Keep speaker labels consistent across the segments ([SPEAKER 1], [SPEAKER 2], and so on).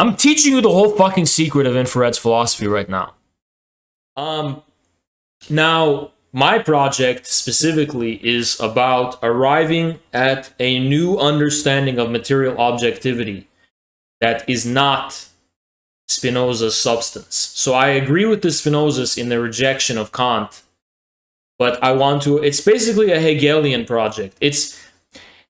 [SPEAKER 1] I'm teaching you the whole fucking secret of infrared's philosophy right now. Now, my project specifically is about arriving at a new understanding of material objectivity that is not Spinoza's substance. So I agree with the Spinozas in their rejection of Kant, but it's basically a Hegelian project. It's,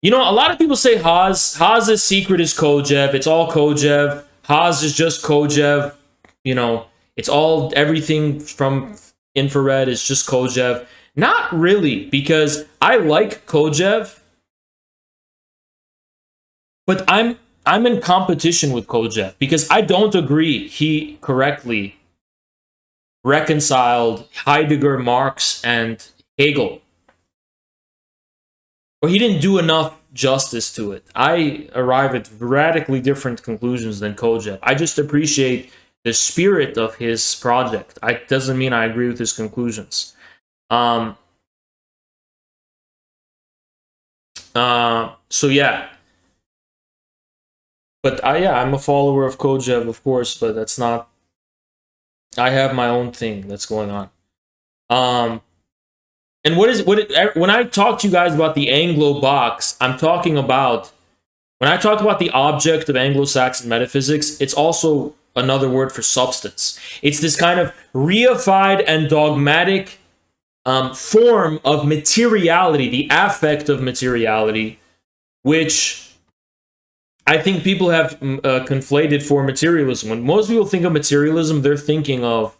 [SPEAKER 1] you know, a lot of people say Haas's secret is Kojève. It's all Kojève. Haas is just Kojève. You know, it's all, everything from infrared is just Kojève. Not really, because I like Kojève, but I'm in competition with Kojève because I don't agree he correctly reconciled Heidegger, Marx, and Hegel. Or he didn't do enough justice to it. I arrive at radically different conclusions than Kojève. I just appreciate the spirit of his project. It doesn't mean I agree with his conclusions. So yeah. But I'm a follower of Kojève, of course, but that's not... I have my own thing that's going on. And when I talk to you guys about the Anglo box, I'm talking about... When I talk about the object of Anglo-Saxon metaphysics, it's also another word for substance. It's this kind of reified and dogmatic form of materiality, the affect of materiality, which I think people have conflated for materialism. When most people think of materialism, they're thinking of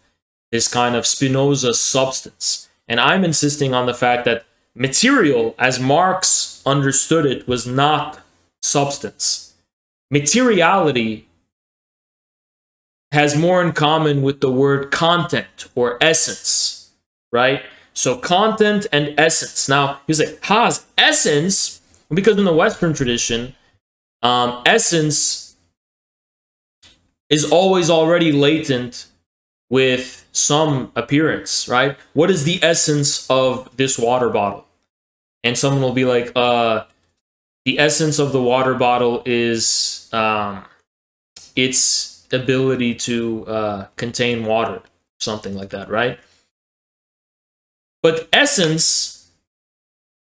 [SPEAKER 1] this kind of Spinoza substance. And I'm insisting on the fact that material, as Marx understood it, was not substance. Materiality has more in common with the word content or essence, right? So content and essence. Now, you say, Haas, essence, because in the Western tradition, essence is always already latent with some appearance, right? What is the essence of this water bottle? And someone will be like, the essence of the water bottle is its ability to contain water, something like that, right? But essence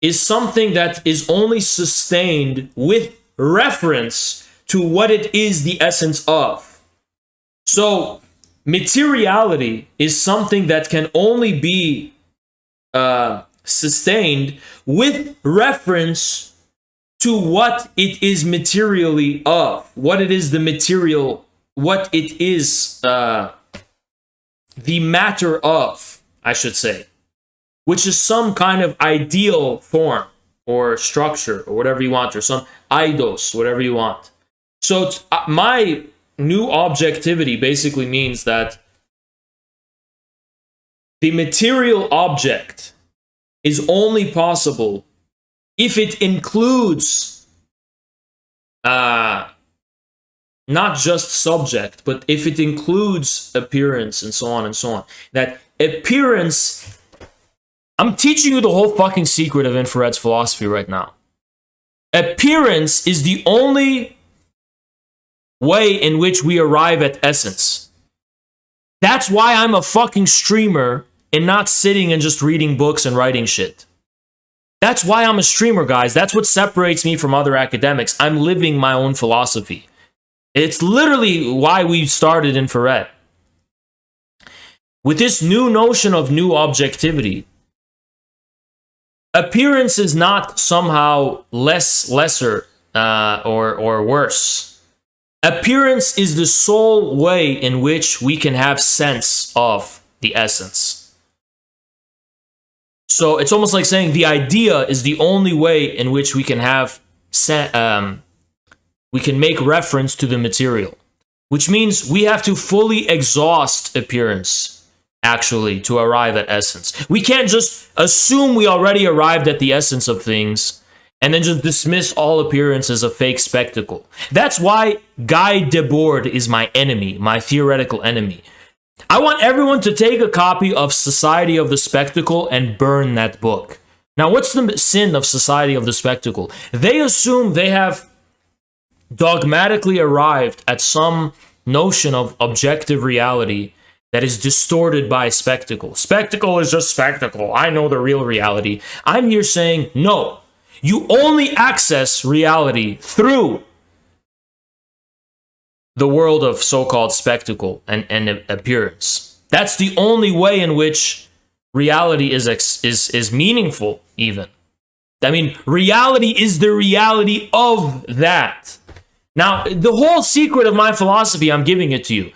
[SPEAKER 1] is something that is only sustained with reference to what it is the essence of. So materiality is something that can only be sustained with reference to what it is materially of, what it is the material, what it is the matter of, I should say, which is some kind of ideal form or structure or whatever you want, or some eidos, whatever you want. So my new objectivity basically means that the material object is only possible if it includes not just subject, but if it includes appearance and so on and so on. That appearance... I'm teaching you the whole fucking secret of infrared's philosophy right now. Appearance is the only way in which we arrive at essence. That's why I'm a fucking streamer and not sitting and just reading books and writing shit. That's why I'm a streamer, guys. That's what separates me from other academics. I'm living my own philosophy. It's literally why we started infrared. With this new notion of new objectivity, appearance is not somehow lesser or worse. Appearance is the sole way in which we can have sense of the essence. So it's almost like saying the idea is the only way in which we can have we can make reference to the material, which means we have to fully exhaust appearance, actually, to arrive at essence. We can't just assume we already arrived at the essence of things and then just dismiss all appearance as a fake spectacle. That's why Guy Debord is my enemy, my theoretical enemy. I want everyone to take a copy of Society of the Spectacle and burn that book. Now, what's the sin of Society of the Spectacle? They assume they have dogmatically arrived at some notion of objective reality that is distorted by spectacle. Spectacle is just spectacle. I know the real reality. I'm here saying, no, you only access reality through the world of so-called spectacle and appearance. That's the only way in which reality is meaningful, even. I mean, reality is the reality of that. Now, the whole secret of my philosophy, I'm giving it to you.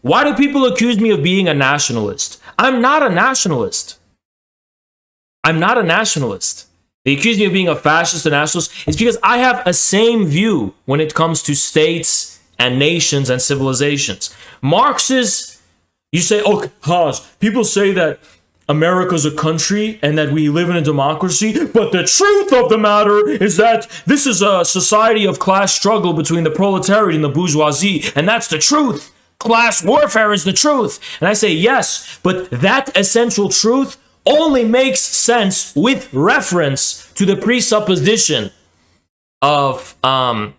[SPEAKER 1] Why do people accuse me of being a nationalist? I'm not a nationalist. I'm not a nationalist. They accuse me of being a fascist, a nationalist. It's because I have a same view when it comes to states and nations and civilizations. Marxists, you say, oh, Haas, people say that America's a country and that we live in a democracy, but the truth of the matter is that this is a society of class struggle between the proletariat and the bourgeoisie, and that's the truth. Class warfare is the truth. And I say, yes, but that essential truth only makes sense with reference to the presupposition of a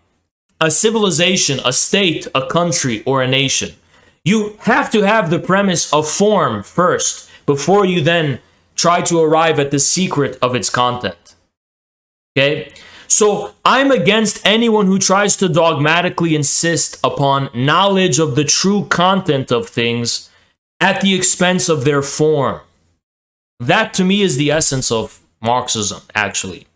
[SPEAKER 1] civilization, a state, a country, or a nation. You have to have the premise of form first, before you then try to arrive at the secret of its content. Okay? So I'm against anyone who tries to dogmatically insist upon knowledge of the true content of things at the expense of their form. That to me is the essence of Marxism, actually.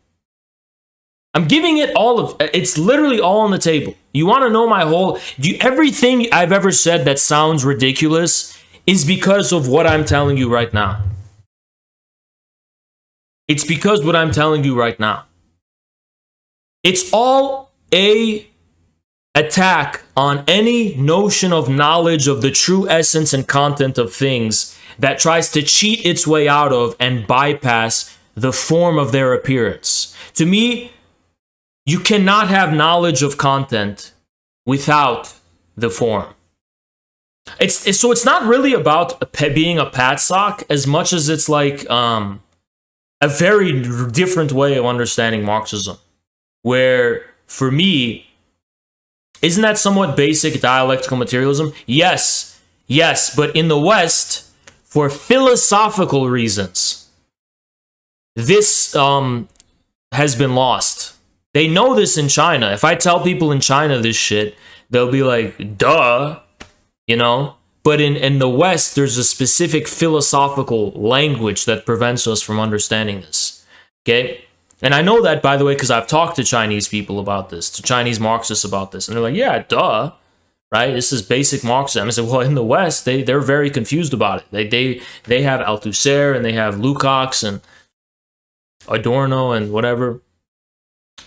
[SPEAKER 1] I'm giving it all of, it's literally all on the table. You want to know my whole, everything I've ever said that sounds ridiculous is because of what I'm telling you right now. It's because what I'm telling you right now. It's all a attack on any notion of knowledge of the true essence and content of things that tries to cheat its way out of and bypass the form of their appearance. To me, you cannot have knowledge of content without the form. So it's not really about being a patsock as much as it's like a very different way of understanding Marxism. Where, for me, isn't that somewhat basic dialectical materialism? Yes, but in the West, for philosophical reasons, this has been lost. They know this in China. If I tell people in China this shit, they'll be like, duh. You know, but in the West, there's a specific philosophical language that prevents us from understanding this. Okay? And I know that, by the way, because I've talked to Chinese people about this, to Chinese Marxists about this. And they're like, yeah, duh. Right? This is basic Marxism. I said, well, in the West, they're very confused about it. They have Althusser and they have Lukács and Adorno and whatever.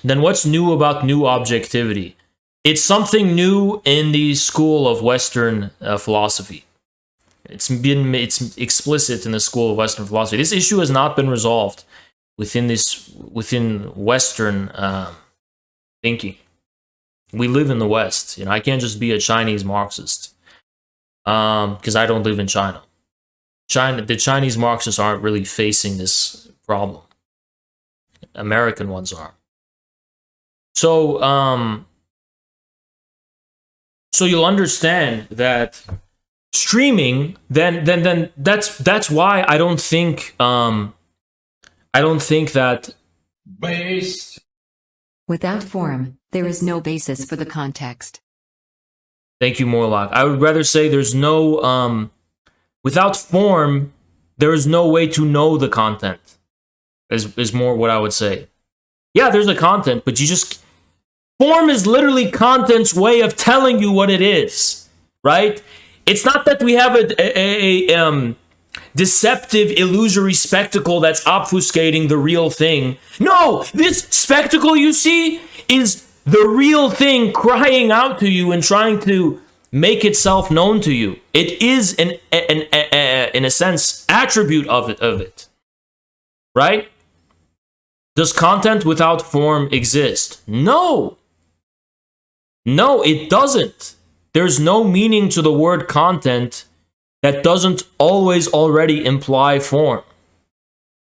[SPEAKER 1] Then what's new about new objectivity? It's something new in the school of Western philosophy. It's explicit in the school of Western philosophy. This issue has not been resolved within Western thinking. We live in the West. You know, I can't just be a Chinese Marxist because I don't live in China. The Chinese Marxists aren't really facing this problem. American ones are. So you'll understand that streaming, then that's why I don't think that
[SPEAKER 2] based
[SPEAKER 3] without form, there is no basis for the context.
[SPEAKER 1] Thank you, Morlock. I would rather say there's no without form, there is no way to know the content. Is more what I would say. Yeah, there's a content, but you just form is literally content's way of telling you what it is, right? It's not that we have a deceptive, illusory spectacle that's obfuscating the real thing. No, this spectacle you see is the real thing crying out to you and trying to make itself known to you. It is, in a sense, attribute of it, right? Does content without form exist? No. No, it doesn't. There's no meaning to the word content that doesn't always already imply form.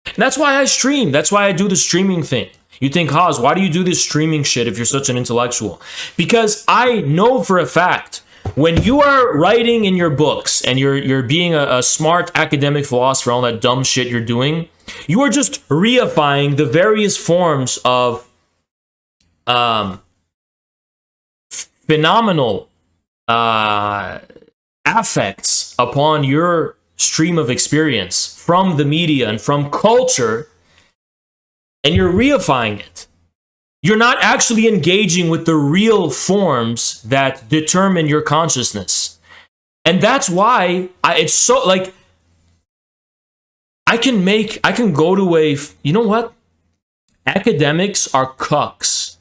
[SPEAKER 1] And that's why I stream. That's why I do the streaming thing. You think, Haas, why do you do this streaming shit if you're such an intellectual? Because I know for a fact when you are writing in your books and you're being a smart academic philosopher, all that dumb shit you're doing, you are just reifying the various forms of phenomenal affects upon your stream of experience from the media and from culture, and you're reifying it. You're not actually engaging with the real forms that determine your consciousness. And that's why it's so, like, I can go to you know what? Academics are cucks.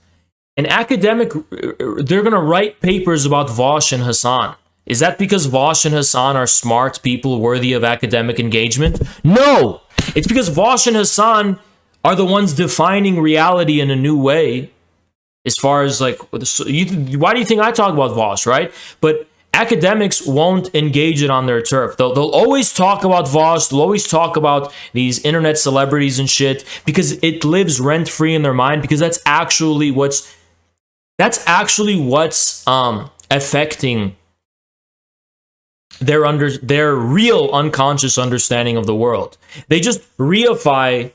[SPEAKER 1] They're going to write papers about Vosh and Hassan. Is that because Vosh and Hassan are smart people worthy of academic engagement? No! It's because Vosh and Hassan are the ones defining reality in a new way. As far as, like, why do you think I talk about Vosh, right? But academics won't engage it on their turf. They'll always talk about Vosh. They'll always talk about these internet celebrities and shit because it lives rent-free in their mind, because that's actually what's affecting their real unconscious understanding of the world. They just reify,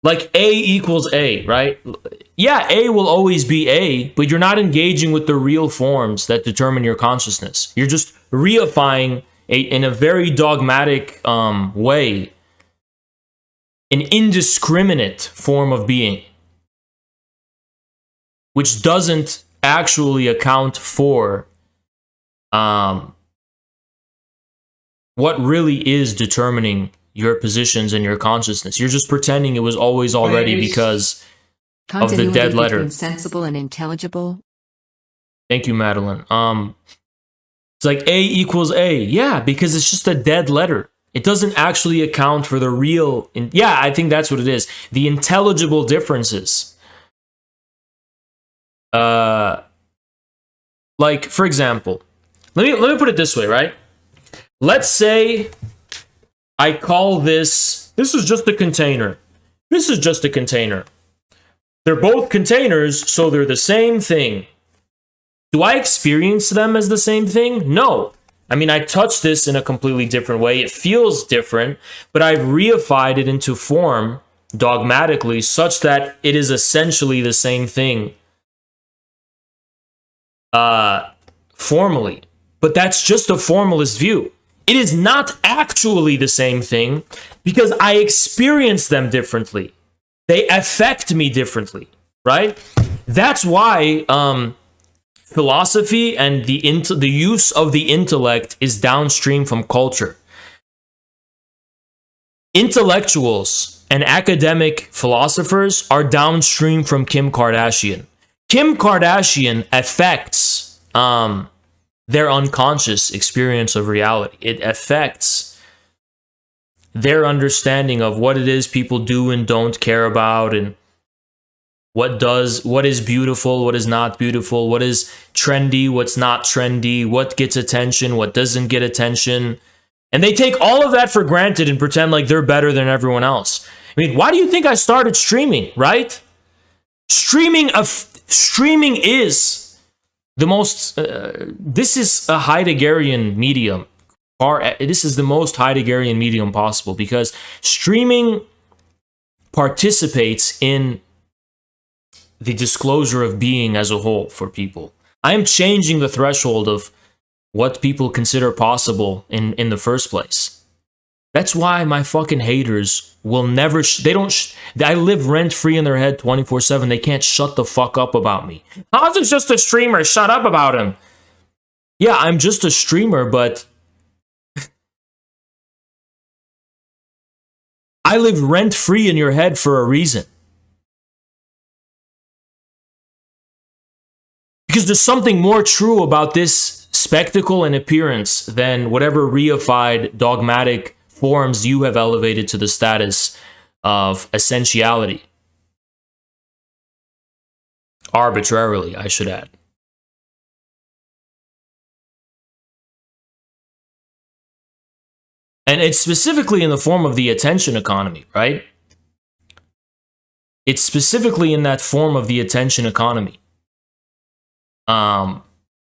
[SPEAKER 1] like, A equals A, right? Yeah, A will always be A, but you're not engaging with the real forms that determine your consciousness. You're just reifying in a very dogmatic way an indiscriminate form of being, which doesn't actually account for what really is determining your positions and your consciousness. You're just pretending it was always already because of the dead letter.
[SPEAKER 3] Sensible and intelligible.
[SPEAKER 1] Thank you, Madeline. It's like A equals A. Yeah, because it's just a dead letter. It doesn't actually account for the real. Yeah, I think that's what it is. The intelligible differences. Like, for example, let me put it this way, right? Let's say I call this is just a container. This is just a container. They're both containers, so they're the same thing. Do I experience them as the same thing? No. I mean, I touch this in a completely different way. It feels different, but I've reified it into form dogmatically such that it is essentially the same thing formally. But that's just a formalist view. It is not actually the same thing because I experience them differently. They affect me differently, right? That's why philosophy and the use of the intellect is downstream from culture. Intellectuals and academic philosophers are downstream from Kim Kardashian. Kim Kardashian affects their unconscious experience of reality. It affects their understanding of what it is people do and don't care about, and what is beautiful, what is not beautiful, what is trendy, what's not trendy, what gets attention, what doesn't get attention. And they take all of that for granted and pretend like they're better than everyone else. I mean, why do you think I started streaming, right? Streaming is the most, this is a Heideggerian medium. This is the most Heideggerian medium possible because streaming participates in the disclosure of being as a whole for people. I am changing the threshold of what people consider possible in the first place. That's why my fucking haters will never, I live rent-free in their head 24/7. They can't shut the fuck up about me. How's it just a streamer? Shut up about him. Yeah, I'm just a streamer, but I live rent-free in your head for a reason. Because there's something more true about this spectacle and appearance than whatever reified dogmatic forms you have elevated to the status of essentiality. Arbitrarily, I should add. And it's specifically in the form of the attention economy, right? It's specifically in that form of the attention economy.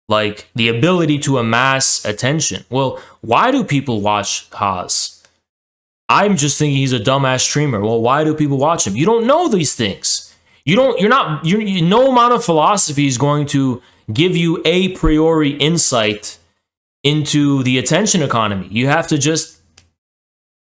[SPEAKER 1] like the ability to amass attention. Well, why do people watch Haas? I'm just thinking he's a dumbass streamer. Well, why do people watch him? You don't know these things. No amount of philosophy is going to give you a priori insight into the attention economy. You have to just,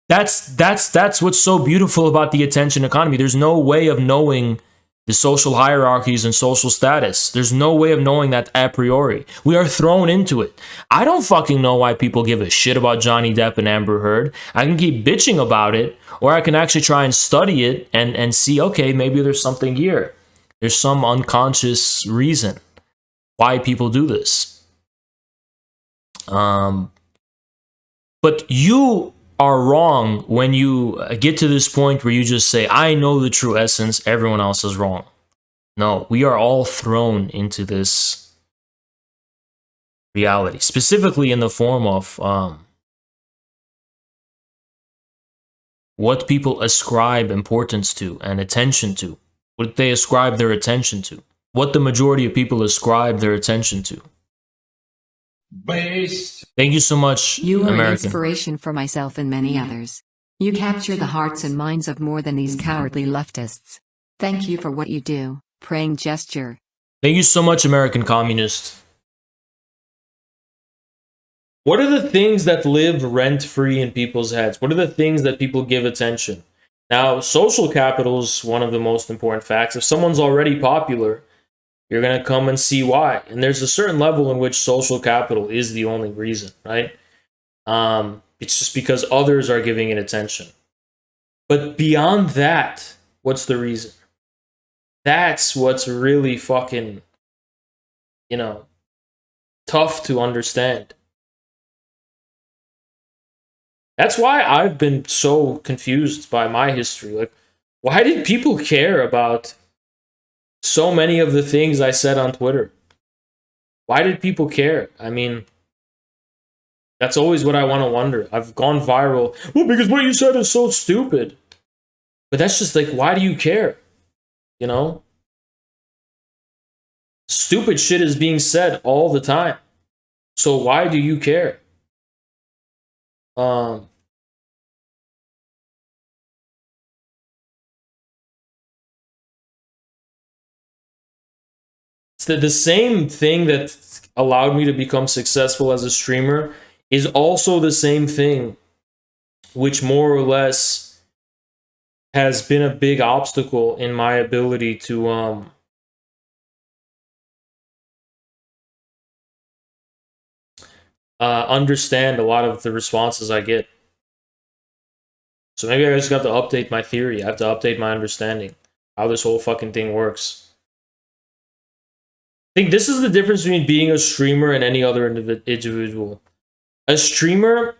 [SPEAKER 1] that's what's so beautiful about the attention economy. There's no way of knowing the social hierarchies and social status. There's no way of knowing that a priori. We are thrown into it. I don't fucking know why people give a shit about Johnny Depp and Amber Heard. I can keep bitching about it, or I can actually try and study it and see, okay, maybe there's something here. There's some unconscious reason why people do this. But you are wrong when you get to this point where you just say, I know the true essence, everyone else is wrong. No, we are all thrown into this reality, specifically in the form of what people ascribe importance to and attention to. What they ascribe their attention to. What the majority of people ascribe their attention to.
[SPEAKER 2] Based.
[SPEAKER 1] Thank you so much,
[SPEAKER 3] You are an
[SPEAKER 1] American.
[SPEAKER 3] inspiration for myself and many others. You capture the hearts and minds of more than these cowardly leftists. Thank you for what you do. Praying gesture.
[SPEAKER 1] Thank you so much, American communist. What are the things that live rent-free in people's heads? What are the things that people give attention? Now, social capital is one of the most important facts. If someone's already popular, you're going to come and see why. And there's a certain level in which social capital is the only reason, right? It's just because others are giving it attention. But beyond that, what's the reason? That's what's really fucking, tough to understand. That's why I've been so confused by my history. Like, why did people care about so many of the things I said on Twitter? Why did people care? I mean, that's always what I want to wonder. I've gone viral. Well, because what you said is so stupid. But that's just like, why do you care? Stupid shit is being said all the time. So why do you care? It's the same thing that allowed me to become successful as a streamer is also the same thing which more or less has been a big obstacle in my ability to understand a lot of the responses I get. So maybe I just have to update my theory. I have to update my understanding how this whole fucking thing works. I think this is the difference between being a streamer and any other individual. A streamer,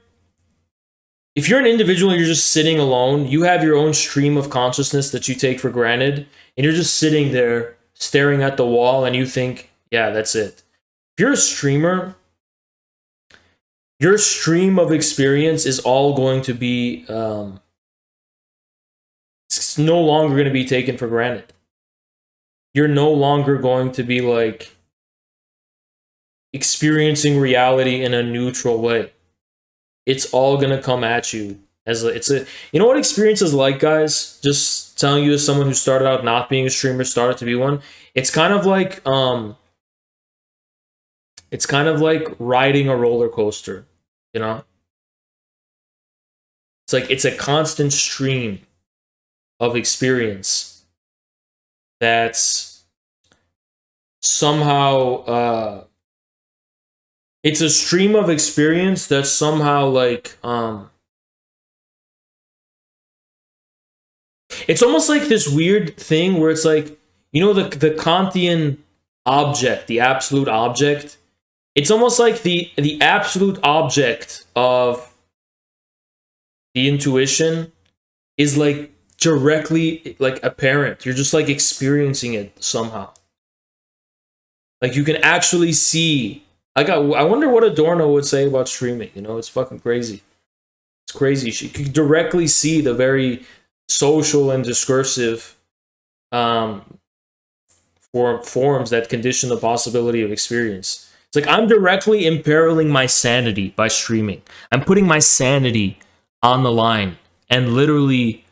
[SPEAKER 1] if you're an individual and you're just sitting alone, you have your own stream of consciousness that you take for granted, and you're just sitting there staring at the wall and you think, yeah, that's it. If you're a streamer, your stream of experience is all going to be, it's no longer going to be taken for granted. You're no longer going to be like experiencing reality in a neutral way. It's all going to come at you as you know what experience is like, guys? Just telling you as someone who started out not being a streamer, started to be one. It's kind of like riding a roller coaster, It's like it's a constant stream of experience that's somehow it's a stream of experience that's somehow like it's almost like this weird thing where it's like, the Kantian object, the absolute object. It's almost like the absolute object of the intuition is like directly like apparent. You're just like experiencing it somehow. Like you can actually see. I wonder what Adorno would say about streaming. It's fucking crazy. It's crazy. You can directly see the very social and discursive forms that condition the possibility of experience. It's like I'm directly imperiling my sanity by streaming. I'm putting my sanity on the line and literally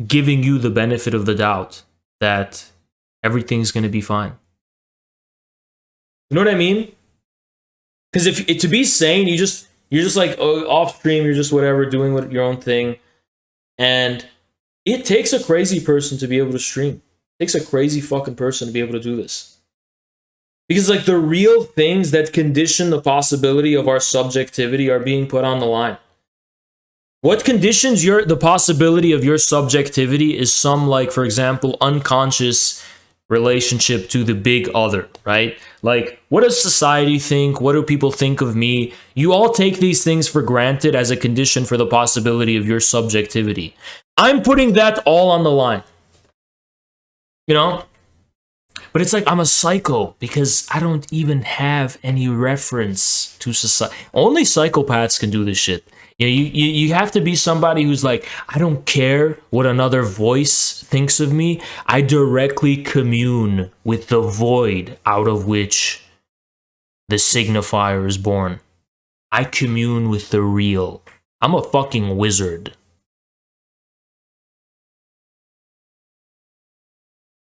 [SPEAKER 1] giving you the benefit of the doubt that everything's going to be fine. You know what I mean? Because if to be sane, you're just like off stream, you're just whatever, doing your own thing. And it takes a crazy person to be able to stream. It takes a crazy fucking person to be able to do this. Because like the real things that condition the possibility of our subjectivity are being put on the line. What conditions the possibility of your subjectivity is some, like, for example, unconscious relationship to the big other, right? Like, what does society think? What do people think of me? You all take these things for granted as a condition for the possibility of your subjectivity. I'm putting that all on the line. You know? But it's like I'm a psycho because I don't even have any reference to society. Only psychopaths can do this shit. You have to be somebody who's like, I don't care what another voice thinks of me. I directly commune with the void out of which the signifier is born. I commune with the real. I'm a fucking wizard.